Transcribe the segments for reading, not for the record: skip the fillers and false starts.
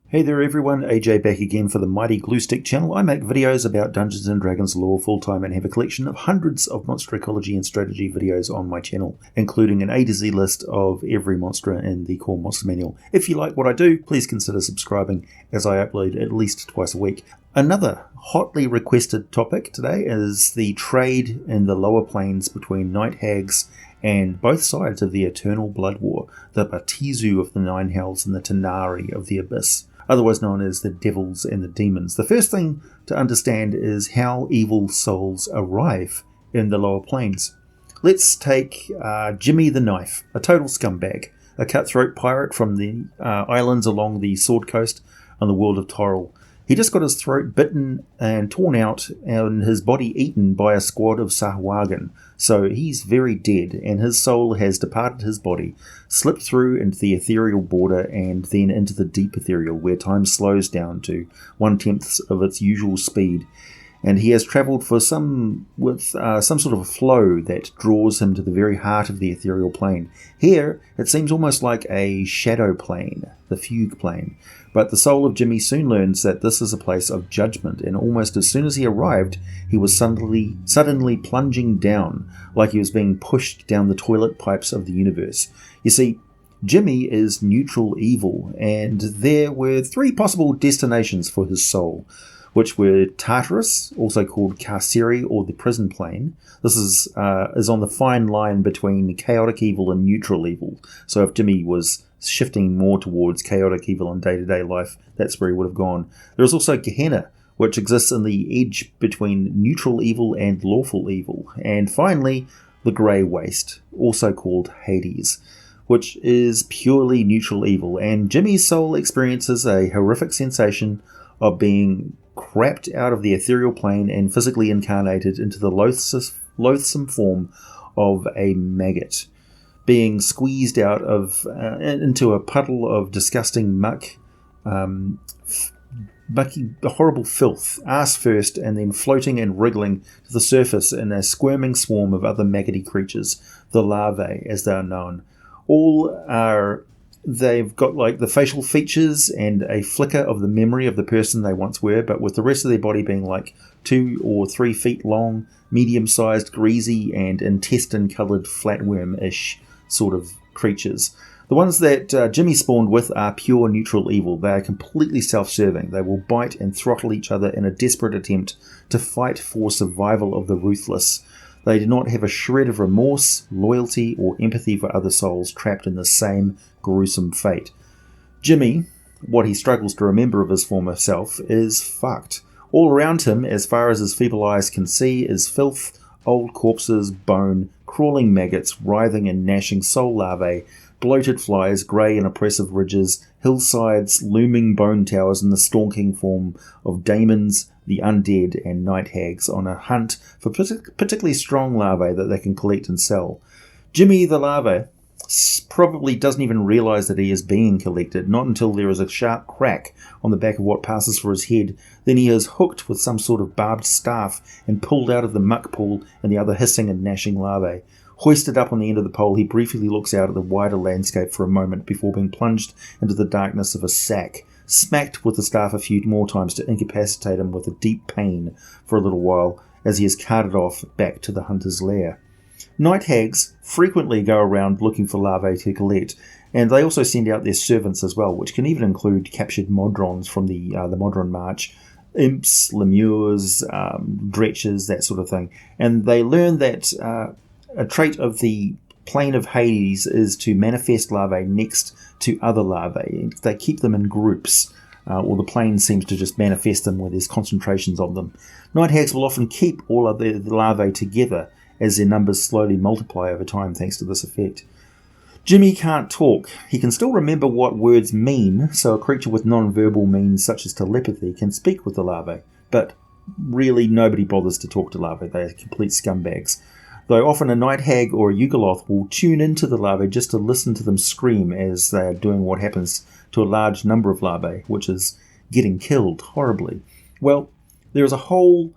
Hey there everyone, AJ back again for the Mighty Glue Stick channel. I make videos about Dungeons & Dragons lore full-time and have a collection of hundreds of monster ecology and strategy videos on my channel, including an A to Z list of every monster in the core monster manual. If you like what I do, please consider subscribing as I upload at least twice a week. Another hotly requested topic today is the trade in the lower planes between night hags and both sides of the eternal blood war, the Batizu of the Nine Hells and the tanar'ri of the Abyss, otherwise known as the devils and the demons. The first thing to understand is how evil souls arrive in the lower planes. Let's take Jimmy the Knife, a total scumbag, a cutthroat pirate from the islands along the Sword Coast on the world of Toril. He just got his throat bitten and torn out and his body eaten by a squad of Sahuagin. So he's very dead and his soul has departed his body, slipped through into the ethereal border and then into the deep ethereal where time slows down to 1/10 of its usual speed. And he has travelled for some sort of a flow that draws him to the very heart of the ethereal plane. Here, it seems almost like a shadow plane, the fugue plane. But the soul of Jimmy soon learns that this is a place of judgment, and almost as soon as he arrived, he was suddenly plunging down, like he was being pushed down the toilet pipes of the universe. You see, Jimmy is neutral evil, and there were three possible destinations for his soul, which were Tartarus, also called Carceri or the prison plane. This is on the fine line between chaotic evil and neutral evil. So if Jimmy was shifting more towards chaotic evil in day-to-day life, that's where he would have gone. There is also Gehenna, which exists in the edge between neutral evil and lawful evil. And finally, the Grey Waste, also called Hades, which is purely neutral evil. And Jimmy's soul experiences a horrific sensation of being crapped out of the ethereal plane and physically incarnated into the loathsome form of a maggot, being squeezed out of into a puddle of disgusting muck, mucky, horrible filth, ass first, and then floating and wriggling to the surface in a squirming swarm of other maggoty creatures, the larvae as they are known. They've got like the facial features and a flicker of the memory of the person they once were, but with the rest of their body being like 2 or 3 feet long, medium-sized, greasy, and intestine-coloured flatworm-ish sort of creatures. The ones that Jimmy spawned with are pure neutral evil. They are completely self-serving. They will bite and throttle each other in a desperate attempt to fight for survival of the ruthless. They do not have a shred of remorse, loyalty, or empathy for other souls trapped in the same gruesome fate. Jimmy, what he struggles to remember of his former self, is fucked. All around him, as far as his feeble eyes can see, is filth, old corpses, bone, crawling maggots, writhing and gnashing soul larvae, bloated flies, grey and oppressive ridges, hillsides, looming bone towers, and the stalking form of daemons, the undead, and night hags on a hunt for particularly strong larvae that they can collect and sell. Jimmy the larva probably doesn't even realise that he is being collected, not until there is a sharp crack on the back of what passes for his head. Then he is hooked with some sort of barbed staff and pulled out of the muck pool and the other hissing and gnashing larvae. Hoisted up on the end of the pole, he briefly looks out at the wider landscape for a moment before being plunged into the darkness of a sack, smacked with the staff a few more times to incapacitate him with a deep pain for a little while as he is carted off back to the hunter's lair. Night hags frequently go around looking for larvae to collect, and they also send out their servants as well, which can even include captured modrons from the Modron March, imps, lemures, dretches, that sort of thing. And they learn that a trait of the plane of Hades is to manifest larvae next to other larvae. They keep them in groups, or the plane seems to just manifest them where there's concentrations of them. Night hags will often keep all of the larvae together as their numbers slowly multiply over time thanks to this effect. Jimmy can't talk. He can still remember what words mean, so a creature with non-verbal means such as telepathy can speak with the larvae, but really nobody bothers to talk to larvae. They are complete scumbags. Though often a night hag or a Yugoloth will tune into the larvae just to listen to them scream as they are doing what happens to a large number of larvae, which is getting killed horribly. Well, there is a whole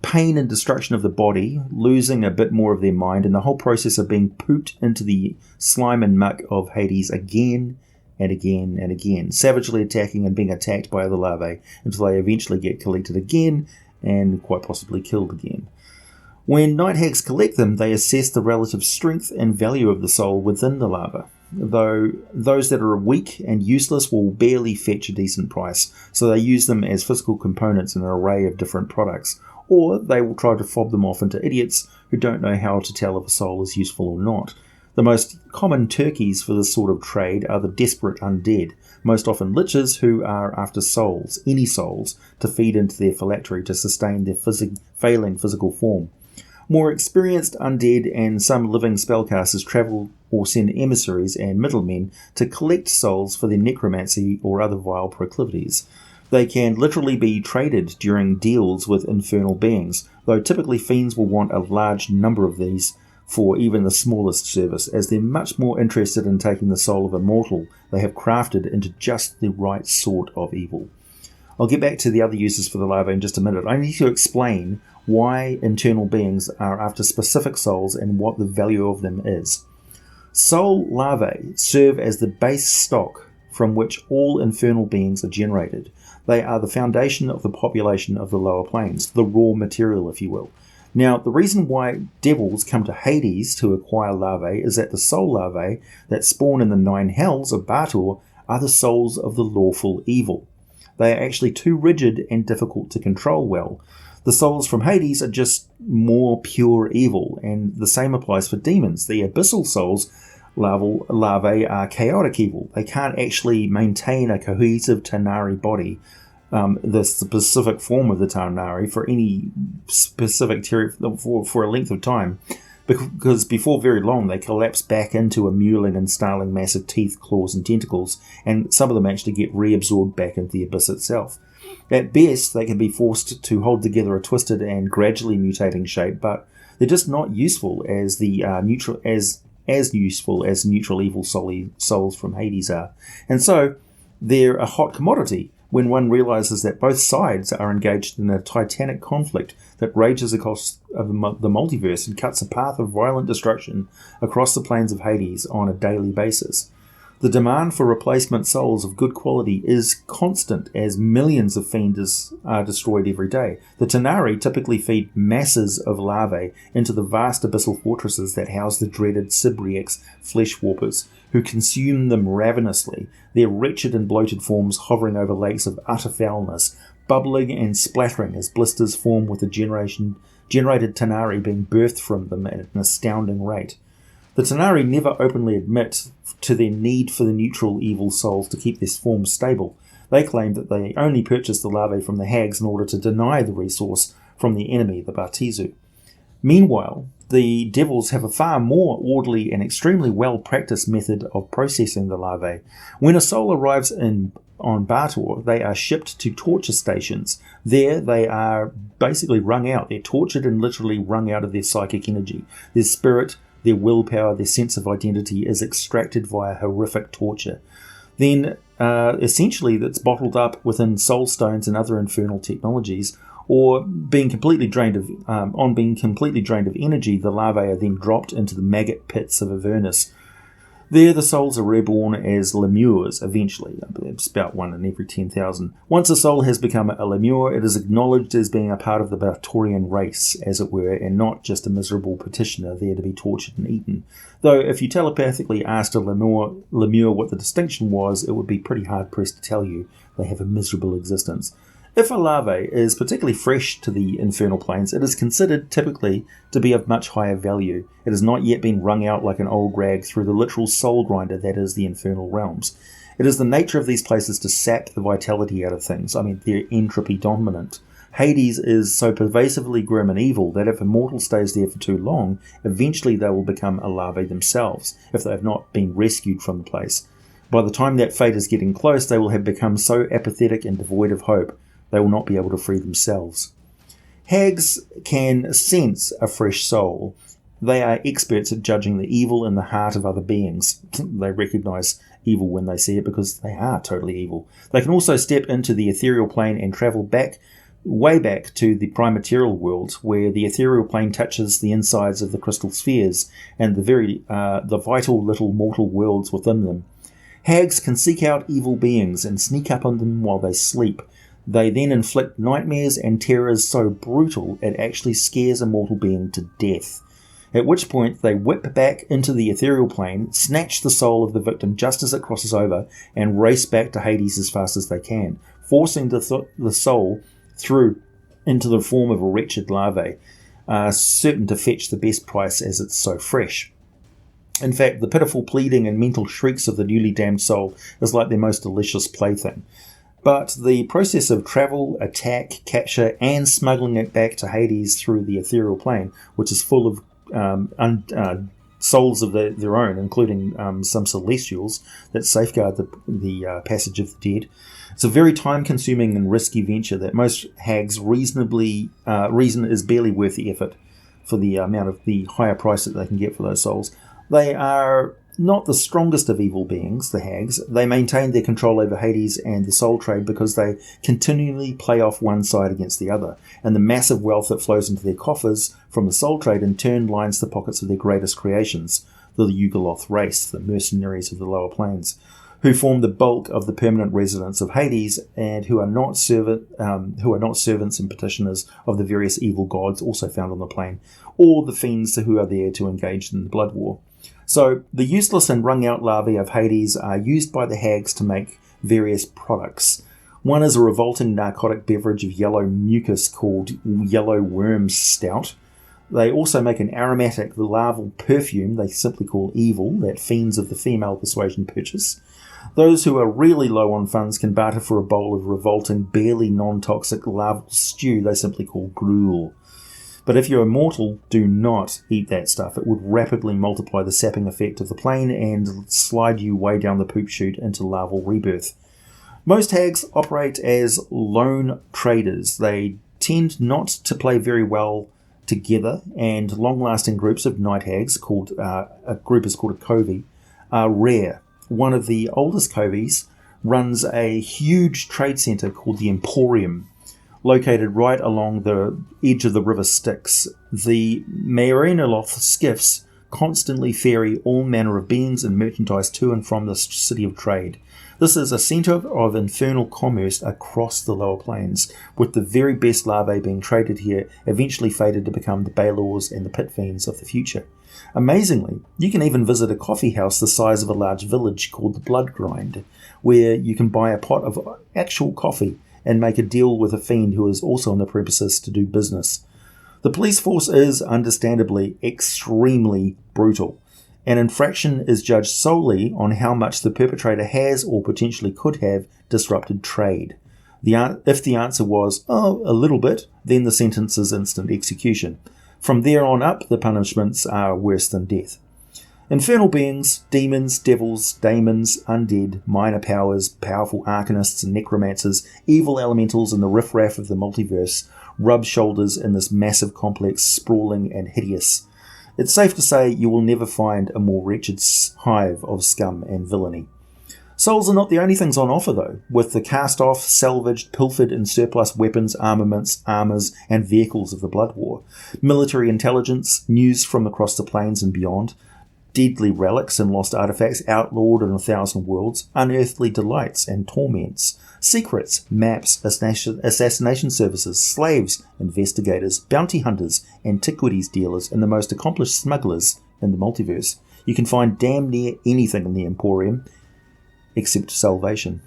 pain and destruction of the body, losing a bit more of their mind, and the whole process of being pooped into the slime and muck of Hades again and again, savagely attacking and being attacked by other larvae until they eventually get collected again and quite possibly killed again. When night hags collect them, they assess the relative strength and value of the soul within the larva, though those that are weak and useless will barely fetch a decent price, so they use them as physical components in an array of different products, or they will try to fob them off into idiots who don't know how to tell if a soul is useful or not. The most common turkeys for this sort of trade are the desperate undead, most often lichens who are after souls, any souls, to feed into their phylactery to sustain their failing physical form. More experienced undead and some living spellcasters travel or send emissaries and middlemen to collect souls for their necromancy or other vile proclivities. They can literally be traded during deals with infernal beings, though typically fiends will want a large number of these for even the smallest service, as they're much more interested in taking the soul of a mortal they have crafted into just the right sort of evil. I'll get back to the other uses for the larvae in just a minute. I need to explain why internal beings are after specific souls and what the value of them is. Soul larvae serve as the base stock from which all infernal beings are generated. They are the foundation of the population of the lower planes, the raw material, if you will. Now, the reason why devils come to Hades to acquire larvae is that the soul larvae that spawn in the 9 hells of Bator are the souls of the lawful evil. They are actually too rigid and difficult to control well. The souls from Hades are just more pure evil, and the same applies for demons. The abyssal souls larvae are chaotic evil. They can't actually maintain a cohesive tanar'ri body, the specific form of the tanar'ri, for any specific for a length of time, because before very long they collapse back into a mewling and snarling mass of teeth, claws and tentacles, and some of them actually get reabsorbed back into the abyss itself. At best, they can be forced to hold together a twisted and gradually mutating shape, but they're just not useful as useful as neutral evil souls from Hades are. And so they're a hot commodity when one realizes that both sides are engaged in a titanic conflict that rages across the multiverse and cuts a path of violent destruction across the plains of Hades on a daily basis. The demand for replacement souls of good quality is constant as millions of fiends are destroyed every day. The tanar'ri typically feed masses of larvae into the vast abyssal fortresses that house the dreaded Sybriax flesh warpers, who consume them ravenously, their wretched and bloated forms hovering over lakes of utter foulness, bubbling and splattering as blisters form with the generated tanar'ri being birthed from them at an astounding rate. The tanar'ri never openly admit to their need for the neutral evil souls to keep their forms stable. They claim that they only purchase the larvae from the hags in order to deny the resource from the enemy, the Batizu. Meanwhile, the devils have a far more orderly and extremely well-practiced method of processing the larvae. When a soul arrives on Bator, they are shipped to torture stations. There they are basically wrung out. They're tortured and literally wrung out of their psychic energy. Their spirit, their willpower, their sense of identity is extracted via horrific torture. Then, essentially, that's bottled up within soul stones and other infernal technologies, or being completely drained of energy, the larvae are then dropped into the maggot pits of Avernus. There, the souls are reborn as lemures eventually. It's about 1 in every 10,000. Once a soul has become a lemure, it is acknowledged as being a part of the Batorian race, as it were, and not just a miserable petitioner there to be tortured and eaten. Though, if you telepathically asked a lemure what the distinction was, it would be pretty hard-pressed to tell you. They have a miserable existence. If a larvae is particularly fresh to the infernal planes, it is considered typically to be of much higher value. It has not yet been wrung out like an old rag through the literal soul grinder that is the infernal realms. It is the nature of these places to sap the vitality out of things. They're entropy dominant. Hades is so pervasively grim and evil that if a mortal stays there for too long, eventually they will become a larvae themselves, if they have not been rescued from the place. By the time that fate is getting close, they will have become so apathetic and devoid of hope, they will not be able to free themselves. Hags can sense a fresh soul. They are experts at judging the evil in the heart of other beings. They recognize evil when they see it because they are totally evil. They can also step into the ethereal plane and travel way back to the prime-material world, where the ethereal plane touches the insides of the crystal spheres and the vital little mortal worlds within them. Hags can seek out evil beings and sneak up on them while they sleep. They then inflict nightmares and terrors so brutal it actually scares a mortal being to death. At which point they whip back into the ethereal plane, snatch the soul of the victim just as it crosses over, and race back to Hades as fast as they can, forcing the soul through into the form of a wretched larvae, certain to fetch the best price as it's so fresh. In fact, the pitiful pleading and mental shrieks of the newly damned soul is like their most delicious plaything. But the process of travel, attack, capture, and smuggling it back to Hades through the ethereal plane, which is full of souls of their own, including some celestials that safeguard the passage of the dead. It's a very time-consuming and risky venture that most hags reason is barely worth the effort for the amount of the higher price that they can get for those souls. They are not the strongest of evil beings, the hags. They maintain their control over Hades and the soul trade because they continually play off one side against the other, and the massive wealth that flows into their coffers from the soul trade in turn lines the pockets of their greatest creations, the Yugoloth race, the mercenaries of the lower planes, who form the bulk of the permanent residents of Hades and who are not servants and petitioners of the various evil gods also found on the plane, or the fiends who are there to engage in the blood war. So the useless and wrung-out larvae of Hades are used by the hags to make various products. One is a revolting narcotic beverage of yellow mucus called yellow worm stout. They also make an aromatic larval perfume they simply call evil that fiends of the female persuasion purchase. Those who are really low on funds can barter for a bowl of revolting, barely non-toxic larval stew they simply call gruel. But if you're mortal, do not eat that stuff. It would rapidly multiply the sapping effect of the plane and slide you way down the poop chute into larval rebirth. Most hags operate as lone traders. They tend not to play very well together, and long-lasting groups of night hags, a group is called a covey, are rare. One of the oldest coveys runs a huge trade centre called the Emporium, located right along the edge of the river Styx. The Marinoloth skiffs constantly ferry all manner of beings and merchandise to and from this city of trade. This is a centre of infernal commerce across the lower planes, with the very best larvae being traded here, eventually fated to become the Balors and the pit fiends of the future. Amazingly, you can even visit a coffee house the size of a large village called the Blood Grind, where you can buy a pot of actual coffee and make a deal with a fiend who is also on the premises to do business. The police force is, understandably, extremely brutal. An infraction is judged solely on how much the perpetrator has or potentially could have disrupted trade. If the answer was, a little bit, then the sentence is instant execution. From there on up, the punishments are worse than death. Infernal beings, demons, devils, daemons, undead, minor powers, powerful arcanists and necromancers, evil elementals and the riffraff of the multiverse rub shoulders in this massive complex, sprawling and hideous. It's safe to say you will never find a more wretched hive of scum and villainy. Souls are not the only things on offer though, with the cast-off, salvaged, pilfered and surplus weapons, armaments, armours and vehicles of the Blood War, military intelligence, news from across the plains and beyond, deadly relics and lost artifacts outlawed in 1,000 worlds, unearthly delights and torments, secrets, maps, assassination services, slaves, investigators, bounty hunters, antiquities dealers, and the most accomplished smugglers in the multiverse. You can find damn near anything in the Emporium, except salvation.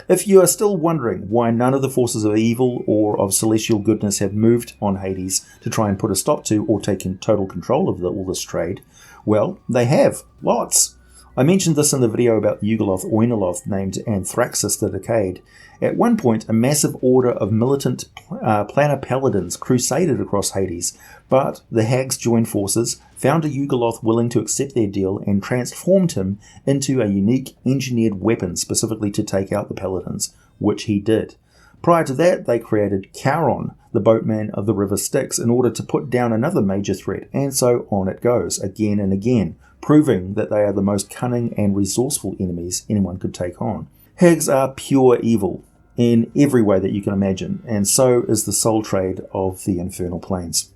If you are still wondering why none of the forces of evil or of celestial goodness have moved on Hades to try and put a stop to or take in total control of all this trade, well, they have. Lots. I mentioned this in the video about the Yugoloth Oinoloth named Anthraxis the Decayed. At one point, a massive order of militant planar paladins crusaded across Hades, but the hags joined forces, found a Yugoloth willing to accept their deal, and transformed him into a unique engineered weapon specifically to take out the paladins, which he did. Prior to that, they created Charon, the boatman of the river Styx, in order to put down another major threat, and so on it goes, again and again, proving that they are the most cunning and resourceful enemies anyone could take on. Hags are pure evil in every way that you can imagine, and so is the soul trade of the infernal planes.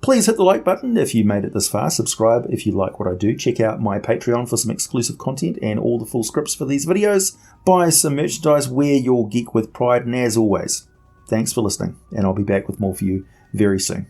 Please hit the like button if you made it this far. Subscribe if you like what I do. Check out my Patreon for some exclusive content and all the full scripts for these videos. Buy some merchandise, wear your geek with pride, and as always, thanks for listening, and I'll be back with more for you very soon.